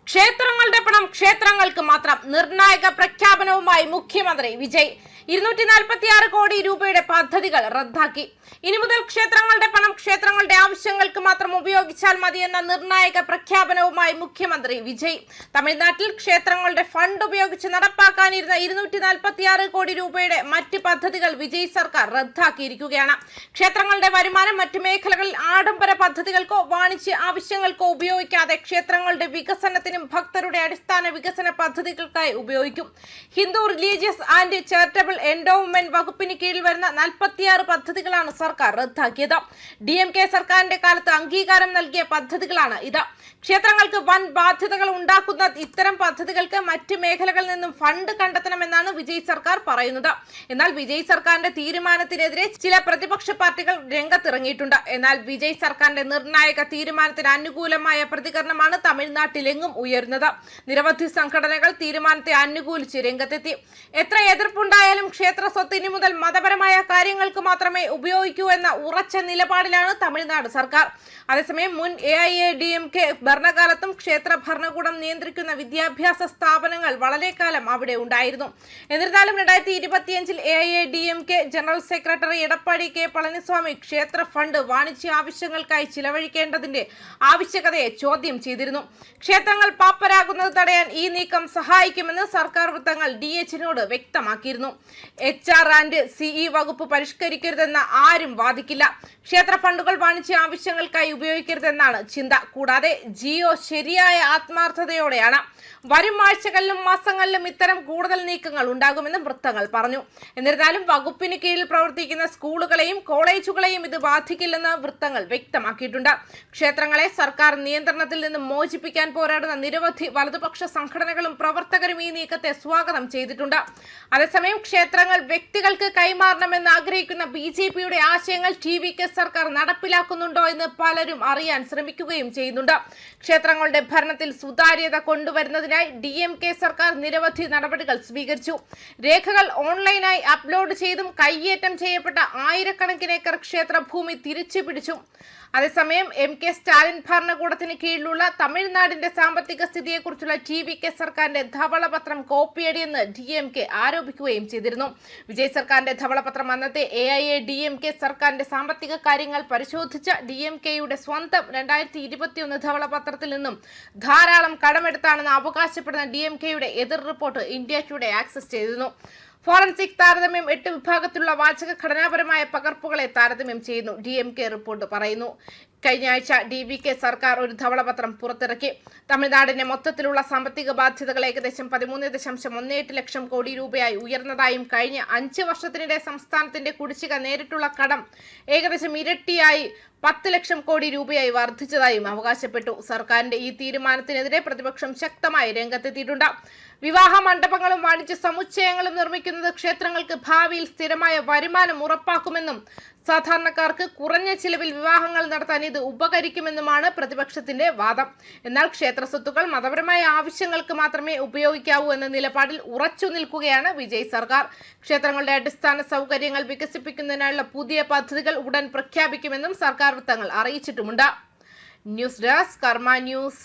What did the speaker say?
ക്ഷേത്രങ്ങളുടെ പണം ക്ഷേത്രങ്ങൾക്ക് മാത്രം നിർണായക പ്രഖ്യാപനവുമായി മുഖ്യമന്ത്രി വിജയ് 246 കോടി രൂപയുടെ പദ്ധതികൾ റദ്ദാക്കി. ഇനി മുതൽ ക്ഷേത്രങ്ങളുടെ പണം ക്ഷേത്രങ്ങളുടെ ആവശ്യങ്ങൾക്ക് മാത്രം ഉപയോഗിച്ചാൽ മതിയെന്ന നിർണായക പ്രഖ്യാപനവുമായി മുഖ്യമന്ത്രി വിജയ്. തമിഴ്നാട്ടിൽ ക്ഷേത്രങ്ങളുടെ ഫണ്ട് ഉപയോഗിച്ച് നടപ്പാക്കാനിരുന്ന 246 കോടി രൂപയുടെ മറ്റ് പദ്ധതികൾ വിജയ് സർക്കാർ റദ്ദാക്കിയിരിക്കുകയാണ്. ക്ഷേത്രങ്ങളുടെ വരുമാനം മറ്റ് മേഖലകളിൽ ആഡംബര പദ്ധതികൾക്കോ വാണിജ്യ ആവശ്യങ്ങൾക്കോ ഉപയോഗിക്കാതെ ക്ഷേത്രങ്ങളുടെ വികസനത്തിനും ഭക്തരുടെ അടിസ്ഥാന വികസന പദ്ധതികൾക്കായി ഉപയോഗിക്കും. Hindu religious and charitable endowment വകുപ്പിന് കീഴിൽ വരുന്ന 46 പദ്ധതികളാണ് സർക്കാർ റദ്ദാക്കിയത്. DMK സർക്കാരിന്റെ കാലത്ത് അംഗീകാരം നൽകിയ പദ്ധതികളാണ് ഇത്. ക്ഷേത്രങ്ങൾക്ക് വൻ ബാധ്യതകൾ ഉണ്ടാക്കുന്ന ഇത്തരം പദ്ധതികൾക്ക് മറ്റ് മേഖലകളിൽ നിന്നും ഫണ്ട് കണ്ടെത്തണമെന്നാണ് വിജയ് സർക്കാർ പറയുന്നത്. എന്നാൽ വിജയ് സർക്കാരിന്റെ തീരുമാനത്തിനെതിരെ ചില പ്രതിപക്ഷ പാർട്ടികൾ രംഗത്തിറങ്ങിയിട്ടുണ്ട്. എന്നാൽ വിജയ് സർക്കാരിന്റെ നിർണായക തീരുമാനത്തിന് അനുകൂലമായ പ്രതികരണമാണ് തമിഴ്നാട്ടിലെങ്ങും ഉയരുന്നത്. നിരവധി സംഘടനകൾ തീരുമാനത്തെ അനുകൂലിച്ച് രംഗത്തെത്തി. എത്ര എതിർപ്പുണ്ടായാലും ക്ഷേത്ര സ്വത്ത് ഇനി മുതൽ മതപരമായ കാര്യങ്ങൾക്ക് മാത്രമേ ഉപയോഗിക്കൂ എന്ന ഉറച്ച നിലപാടിലാണ് തമിഴ്നാട് സർക്കാർ. അതേസമയം മുൻ AIADMK ഭരണകാലത്തും ക്ഷേത്ര ഭരണകൂടം നിയന്ത്രിക്കുന്ന വിദ്യാഭ്യാസ സ്ഥാപനങ്ങൾ വളരെ കാലം അവിടെ ഉണ്ടായിരുന്നു. എന്നിരുന്നാലും 2025 AIADMK general secretary Edappadi K Palaniswami ക്ഷേത്ര ഫണ്ട് വാണിജ്യ ആവശ്യങ്ങൾക്കായി ചിലവഴിക്കേണ്ടതിന്റെ ആവശ്യകതയെ ചോദ്യം ചെയ്തിരുന്നു. ക്ഷേത്രങ്ങൾ പാപ്പരാകുന്നത് തടയാൻ ഈ നീക്കം സഹായിക്കുമെന്ന് സർക്കാർ വൃത്തങ്ങൾ DHനോട് വ്യക്തമാക്കിയിരുന്നു. HR ആൻഡ് CE വകുപ്പ് പരിഷ്കരിക്കരുതെന്ന് ആരും വാദിക്കില്ല. ക്ഷേത്ര ഫണ്ടുകൾ വാണിജ്യ ആവശ്യങ്ങൾക്കായി ഉപയോഗിക്കരുതെന്നാണ് ചിന്ത. കൂടാതെ GO ശരിയായ ആത്മാർത്ഥതയോടെയാണ്. വരും ആഴ്ചകളിലും മാസങ്ങളിലും ഇത്തരം കൂടുതൽ നീക്കങ്ങൾ ഉണ്ടാകുമെന്നും വൃത്തങ്ങൾ പറഞ്ഞു. എന്നിരുന്നാലും വകുപ്പിന് കീഴിൽ പ്രവർത്തിക്കുന്ന സ്കൂളുകളെയും കോളേജുകളെയും ഇത് ബാധിക്കില്ലെന്ന് വൃത്തങ്ങൾ വ്യക്തമാക്കിയിട്ടുണ്ട്. ക്ഷേത്രങ്ങളെ സർക്കാർ നിയന്ത്രണത്തിൽ നിന്നും മോചിപ്പിക്കാൻ പോരാടുന്ന നിരവധി വലതുപക്ഷ സംഘടനകളും പ്രവർത്തകരും ഈ നീക്കത്തെ സ്വാഗതം ചെയ്തിട്ടുണ്ട്. അതേസമയം ക്ഷേത്രങ്ങൾ വ്യക്തികൾക്ക് കൈമാറണമെന്ന് ആഗ്രഹിക്കുന്ന BJPയുടെ ആശയങ്ങൾ TVK സർക്കാർ നടപ്പിലാക്കുന്നുണ്ടോ എന്ന് പലരും അറിയാൻ ശ്രമിക്കുകയും ചെയ്യുന്നുണ്ട്. ക്ഷേത്രങ്ങളുടെ ഭരണത്തിൽ സുതാര്യത കൊണ്ടുവരുന്നതിനായി DMK സർക്കാർ നിരവധി നടപടികൾ സ്വീകരിച്ചു. രേഖകൾ ഓൺലൈനായി അപ്ലോഡ് ചെയ്തും കയ്യേറ്റം ചെയ്യപ്പെട്ട ആയിരക്കണക്കിന് ഏക്കർ ക്ഷേത്രഭൂമി തിരിച്ചു പിടിച്ചു. അതേസമയം MK സ്റ്റാലിൻ ഭരണകൂടത്തിന് കീഴിലുള്ള തമിഴ്നാടിന്റെ സാമ്പത്തിക സ്ഥിതിയെക്കുറിച്ചുള്ള TVK സർക്കാരിന്റെ ധവളപത്രം കോപ്പിയടിയെന്ന് DMK ആരോപിക്കുകയും ചെയ്തിരുന്നു. വിജയ് സർക്കാരിന്റെ ധവളപത്രം അന്നത്തെ AIADMK സർക്കാരിന്റെ സാമ്പത്തിക കാര്യങ്ങൾ പരിശോധിച്ച DMKയുടെ സ്വന്തം 2021 ധവളപത്രത്തിൽ നിന്നും ധാരാളം കടമെടുത്താണെന്ന് അവകാശപ്പെടുന്ന DMKയുടെ എതിർ റിപ്പോർട്ട് ഇന്ത്യ ടുഡേ ആക്സസ് ചെയ്തിരുന്നു. ഫോറൻസിക് താരതമ്യം 8 വിഭാഗത്തിലുള്ള വാചക ഘടനാപരമായ പകർപ്പുകളെ താരതമ്യം ചെയ്യുന്നു. DMK റിപ്പോർട്ട് പറയുന്നു. കഴിഞ്ഞ ആഴ്ച DVK സർക്കാർ ഒരു ധവളപത്രം പുറത്തിറക്കി. തമിഴ്നാടിന്റെ മൊത്തത്തിലുള്ള സാമ്പത്തിക ബാധ്യതകൾ ഏകദേശം 13.18 ലക്ഷം കോടി രൂപയായി ഉയർന്നതായും കഴിഞ്ഞ 5 വർഷത്തിനിടെ സംസ്ഥാനത്തിന്റെ കുടിശ്ശിക നേരിട്ടുള്ള കടം ഏകദേശം ഇരട്ടിയായി 10 ലക്ഷം കോടി രൂപയായി വർദ്ധിച്ചതായും അവകാശപ്പെട്ടു. സർക്കാരിന്റെ ഈ തീരുമാനത്തിനെതിരെ പ്രതിപക്ഷം ശക്തമായി രംഗത്തെത്തിയിട്ടുണ്ട്. വിവാഹ മണ്ഡപങ്ങളും വാണിജ്യ സമുച്ചയങ്ങളും നിർമ്മിക്കുന്നത് ക്ഷേത്രങ്ങൾക്ക് ഭാവിയിൽ സ്ഥിരമായ വരുമാനം ഉറപ്പാക്കുമെന്നും സാധാരണക്കാർക്ക് കുറഞ്ഞ ചിലവിൽ വിവാഹങ്ങൾ നടത്താൻ ഇത് ഉപകരിക്കുമെന്നുമാണ് പ്രതിപക്ഷത്തിന്റെ വാദം. എന്നാൽ ക്ഷേത്ര സ്വത്തുക്കൾ മതപരമായ ആവശ്യങ്ങൾക്ക് മാത്രമേ ഉപയോഗിക്കാവൂ എന്ന നിലപാടിൽ ഉറച്ചു നിൽക്കുകയാണ് വിജയ് സർക്കാർ. ക്ഷേത്രങ്ങളുടെ അടിസ്ഥാന സൗകര്യങ്ങൾ വികസിപ്പിക്കുന്നതിനുള്ള പുതിയ പദ്ധതികൾ ഉടൻ പ്രഖ്യാപിക്കുമെന്നും സർക്കാർ വൃത്തങ്ങൾ അറിയിച്ചിട്ടുമുണ്ട്. ന്യൂസ് ഡെസ്ക് കർമ്മ ന്യൂസ്.